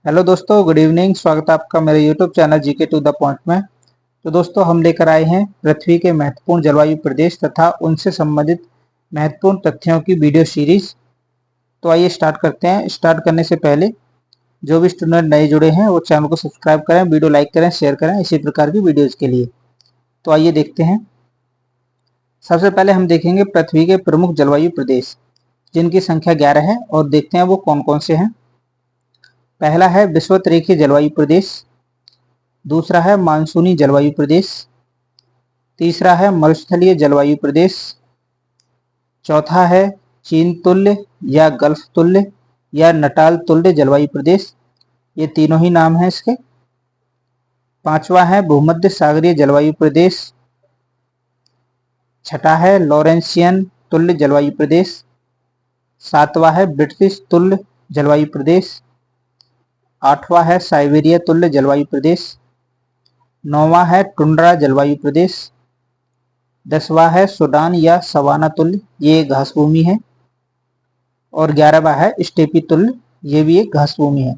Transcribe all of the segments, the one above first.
Hello दोस्तों, good evening. स्वागत है आपका मेरे YouTube channel GK to the point में। तो दोस्तों, हम लेकर आए हैं पृथ्वी के महत्वपूर्ण जलवायु प्रदेश तथा उनसे संबंधित महत्वपूर्ण तथ्यों की वीडियो सीरीज। तो आइए स्टार्ट करते हैं। स्टार्ट करने से पहले जो भी स्टूडेंट नए जुड़े हैं वो चैनल को सब्सक्राइब करें, वीडियो लाइक करें, शेयर करें इसी प्रकार की वीडियोज़ के लिए। तो आइए देखते हैं। सबसे पहले हम देखेंगे पृथ्वी के प्रमुख जलवायु प्रदेश, जिनकी संख्या 11 है, और देखते हैं वो कौन कौन से हैं। पहला है विषुवतरेखीय जलवायु प्रदेश, दूसरा है मानसूनी जलवायु प्रदेश, तीसरा है मरुस्थलीय जलवायु प्रदेश, चौथा है चीन तुल्य या गल्फ तुल्य या नटाल तुल्य जलवायु प्रदेश, ये तीनों ही नाम हैं इसके। पांचवा है भूमध्य सागरीय जलवायु प्रदेश, छठा है लॉरेंसियन तुल्य जलवायु प्रदेश, सातवां है ब्रिटिश तुल्य जलवायु प्रदेश, आठवां है साइबेरिया तुल्य जलवायु प्रदेश, नौवां है टुंड्रा जलवायु प्रदेश, 10वां है सूडान या सवाना तुल्य, ये घास भूमि है, और 11वां है स्टेपी तुल्य, ये भी एक घास भूमि है।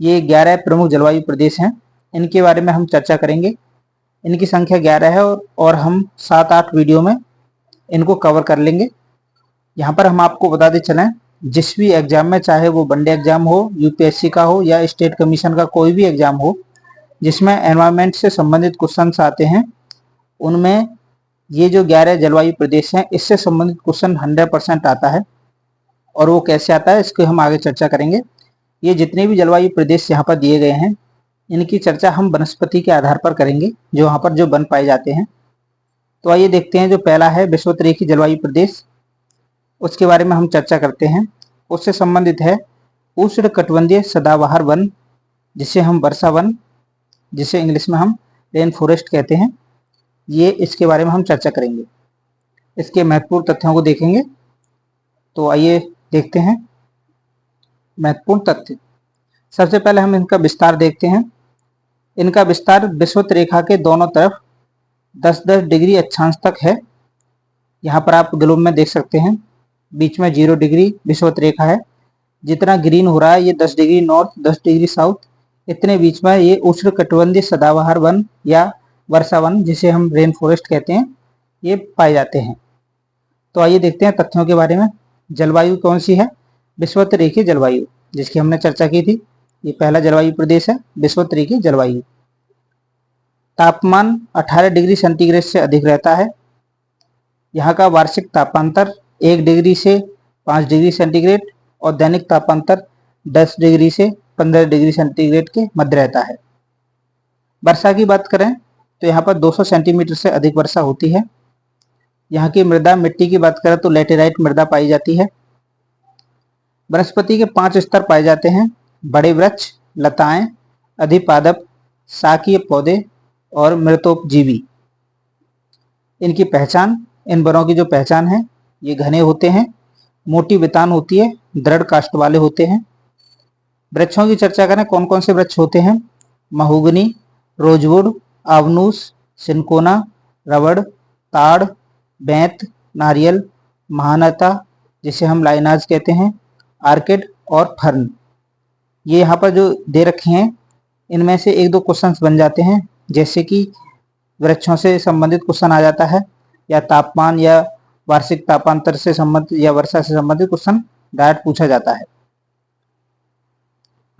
ये 11 प्रमुख जलवायु प्रदेश हैं। इनके बारे में हम चर्चा करेंगे। इनकी संख्या 11 है और हम 7-8 वीडियो में इनको कवर कर लेंगे। यहाँ पर हम आपको बताते चलें, जिस भी एग्जाम में, चाहे वो वनडे एग्जाम हो, यूपीएससी का हो या स्टेट कमीशन का कोई भी एग्जाम हो, जिसमें एनवायरमेंट से संबंधित क्वेश्चंस आते हैं, उनमें ये जो 11 जलवायु प्रदेश हैं, इससे संबंधित क्वेश्चन 100% आता है। और वो कैसे आता है इसको हम आगे चर्चा करेंगे। ये जितने भी जलवायु प्रदेश यहाँ पर दिए गए हैं, इनकी चर्चा हम वनस्पति के आधार पर करेंगे, जो वहाँ पर जो वन पाए जाते हैं। तो आइए देखते हैं। जो पहला है विषुवतरेखीय जलवायु प्रदेश, उसके बारे में हम चर्चा करते हैं। उससे संबंधित है उष्णकटिबंधीय सदाबहार वन, जिसे हम वर्षा वन, जिसे इंग्लिश में हम रेन फॉरेस्ट कहते हैं, ये इसके बारे में हम चर्चा करेंगे। इसके महत्वपूर्ण तथ्यों को देखेंगे। तो आइए देखते हैं महत्वपूर्ण तथ्य। सबसे पहले हम इनका विस्तार देखते हैं। इनका विस्तार विषुवत रेखा के दोनों तरफ 10-10 डिग्री अक्षांश तक है। यहाँ पर आप ग्लोब में देख सकते हैं, बीच में 0 डिग्री विषुवत रेखा है। जितना ग्रीन हो रहा है, ये 10 डिग्री नॉर्थ, 10 डिग्री साउथ, इतने बीच में ये उष्णकटिबंधीय सदाबहार वन या वर्षा वन, जिसे हम रेन फॉरेस्ट कहते हैं, ये पाए जाते हैं। तो आइए देखते हैं तथ्यों के बारे में। जलवायु कौन सी है? विषुवतरेखीय जलवायु, जिसकी हमने चर्चा की थी। ये पहला जलवायु प्रदेश है, विषुवतरेखीय जलवायु। तापमान 18 डिग्री सेंटीग्रेड से अधिक रहता है। यहाँ का वार्षिक तापांतर 1 डिग्री से 5 डिग्री सेंटीग्रेड और दैनिक तापांतर 10 डिग्री से 15 डिग्री सेंटीग्रेड के मध्य रहता है। वर्षा की बात करें तो यहाँ पर 200 सेंटीमीटर से अधिक वर्षा होती है। यहाँ की मृदा मिट्टी की बात करें तो लैटेराइट मृदा पाई जाती है। वनस्पति के 5 स्तर पाए जाते हैं: बड़े वृक्ष, लताएं, अधिपादप, शाकीय पौधे और मृतोपजीवी। इनकी पहचान, इन वनों की जो पहचान है, ये घने होते हैं, मोटी वितान होती है, दृढ़ काष्ठ वाले होते हैं। वृक्षों की चर्चा करें, कौन कौन से वृक्ष होते हैं? महोगनी, रोजवुड, आवनूस, सिनकोना, रबड़, ताड़, बेंत, नारियल, महानता, जिसे हम लाइनाज कहते हैं, आर्किड और फर्न। ये यहाँ पर जो दे रखे हैं, इनमें से 1-2 क्वेश्चंस बन जाते हैं, जैसे कि वृक्षों से संबंधित क्वेश्चन आ जाता है, या तापमान या वार्षिक तापांतर से संबंधित या वर्षा से संबंधित क्वेश्चन डायरेक्ट पूछा जाता है।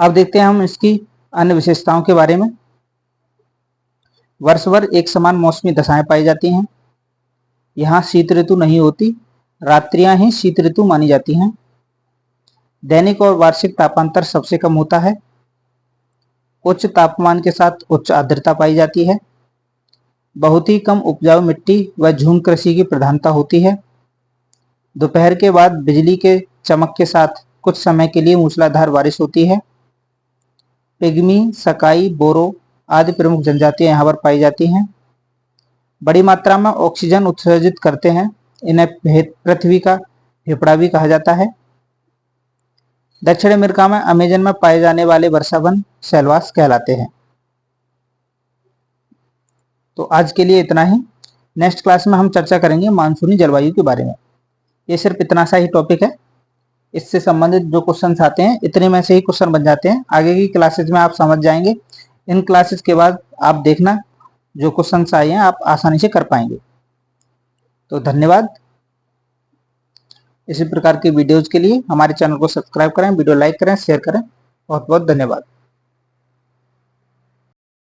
अब देखते हैं हम इसकी अन्य विशेषताओं के बारे में। वर्ष भर एक समान मौसमी दशाएं पाई जाती हैं। यहाँ शीत ऋतु नहीं होती, रात्रियां ही शीत ऋतु मानी जाती हैं। दैनिक और वार्षिक तापांतर सबसे कम होता है। उच्च तापमान के साथ उच्च आर्द्रता पाई जाती है। बहुत ही कम उपजाऊ मिट्टी व झूम कृषि की प्रधानता होती है। दोपहर के बाद बिजली के चमक के साथ कुछ समय के लिए मूसलाधार बारिश होती है। पिग्मी, सकाई, बोरो आदि प्रमुख जनजातियां यहाँ पर पाई जाती हैं। बड़ी मात्रा में ऑक्सीजन उत्सर्जित करते हैं। इन्हें पृथ्वी का फेफड़ा भी कहा जाता है। दक्षिण अमेरिका में अमेजन में पाए जाने वाले वर्षा वन सेलवास कहलाते हैं। तो आज के लिए इतना ही। नेक्स्ट क्लास में हम चर्चा करेंगे मानसूनी जलवायु के बारे में। ये सिर्फ इतना सा ही टॉपिक है। इससे संबंधित जो क्वेश्चंस आते हैं इतने में से ही क्वेश्चन बन जाते हैं। आगे की क्लासेज में आप समझ जाएंगे। इन क्लासेस के बाद आप देखना जो क्वेश्चंस आए हैं आप आसानी से कर पाएंगे। तो धन्यवाद। इसी प्रकार की वीडियोज के लिए हमारे चैनल को सब्सक्राइब करें, वीडियो लाइक करें, शेयर करें। बहुत बहुत धन्यवाद।